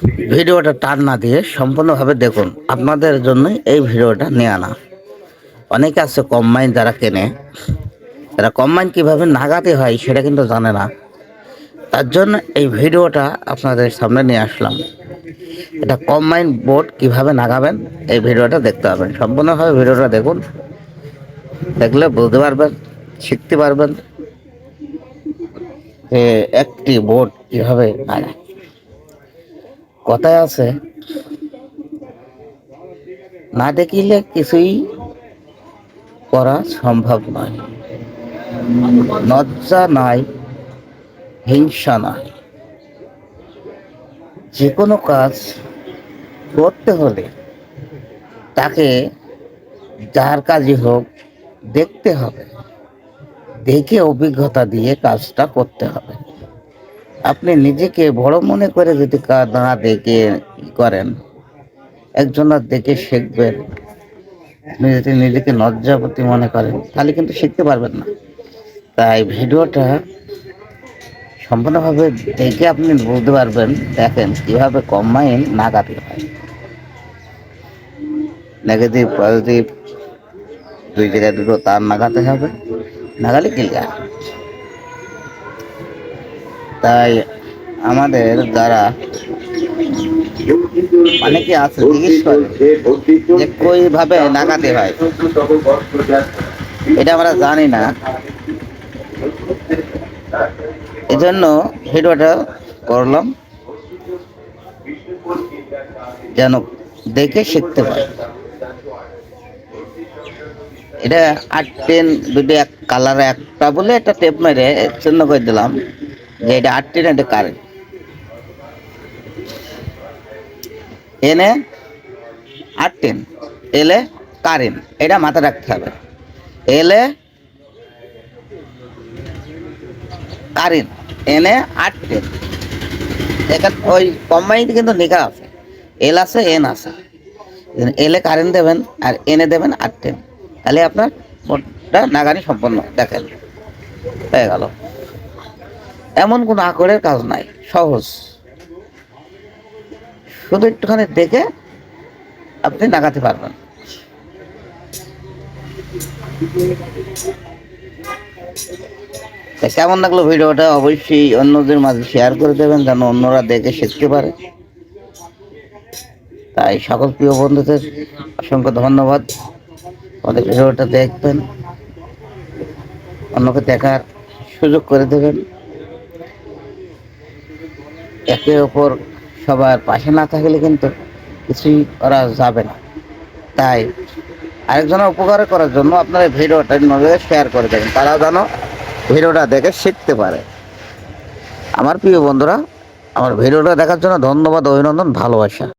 ভিডিওটা টান না দিয়ে সম্পূর্ণভাবে দেখুন। আপনাদের জন্যই এই ভিডিওটা নিয়ে আনা। অনেকে আছে কম্বাইন যারা কেনে, তারা কম্বাইন কীভাবে নাগাতে হয় সেটা কিন্তু জানে না। তার জন্য এই ভিডিওটা আপনাদের সামনে নিয়ে আসলাম। এটা কম্বাইন বোর্ড কীভাবে নাগাবেন এই ভিডিওটা দেখতে পাবেন। সম্পূর্ণভাবে ভিডিওটা দেখুন, দেখলে বুঝতে পারবেন, শিখতে পারবেন যে একটি বোর্ড কীভাবে নাগায়। কথায় আছে, না দেখিলে কিছুই করা সম্ভব নয়। লজ্জা নাই, হিংসা নাই। যে কোনো কাজ করতে হলে তাকে যার কাজই হোক দেখতে হবে, দেখে অভিজ্ঞতা দিয়ে কাজটা করতে হবে। আপনি নিজেকে বড় মনে করে যদি কাজ না দেখে করেন, একজনের দেখে শিখবেন, আপনি যদি নিজেকে লজ্জাপতি মনে করেন তাহলে কিন্তু শিখতে পারবেন না। তাই ভিডিওটা সম্পূর্ণভাবে দেখে আপনি বুঝতে পারবেন। দেখেন কীভাবে কম্বাইন নাগাতে হয়। নেগেটিভ পজিটিভ দুই জায়গায় দুটো তার নাগাতে হবে, নাগালে ক্লিয়ার। তাই আমাদের যারা অনেকে আছে জিজ্ঞেস করে যে কইভাবে নাগাতে হয়, এটা আমরা জানি না। এজন্য ভিডিওটা করলাম যেন দেখে শিখতে পারে। এটা 8-10 দুটো এক কালার একটা বলে একটা টেপ মেরে চিহ্ন করে দিলাম যে এটা 8-10, এটা কারেন্ট। এনে 8-10, এলে কারেন্ট, এটা মাথায় রাখতে হবে। এলে কারেন্ট, এনে 8-10। এখানে ওই কম্বাইন্ড কিন্তু লেখা আছে, এল আছে এন আছে। এলে কারেন্ট দেবেন আর এনে দেবেন 8-10, তাহলে আপনার বোর্ডটা নাগানি সম্পন্ন। দেখেন হয়ে গেল। এমন কোনো আকরের কাজ নাই, সহজ। শুধু একটুখানি দেখে আপনি নাগাতে পারবেন। কেমন লাগলো ভিডিওটা অবশ্যই অন্যদের মাঝে শেয়ার করে দেবেন যেন অন্যরা দেখে শিখতে পারে। তাই সকল প্রিয় বন্ধুদের অসংখ্য ধন্যবাদ। আমাদের ভিডিওটা দেখবেন, অন্যকে দেখার সুযোগ করে দেবেন। একে অপর সবার পাশে না থাকলে কিন্তু কিছুই করা যাবে না। তাই আরেকজনের উপকার করার জন্য আপনারা ভিডিওটা নজরে শেয়ার করে দেবেন, তারাও যেন ভিডিওটা দেখে শিখতে পারে। আমার প্রিয় বন্ধুরা, আমার ভিডিওটা দেখার জন্য ধন্যবাদ, অভিনন্দন, ভালোবাসা।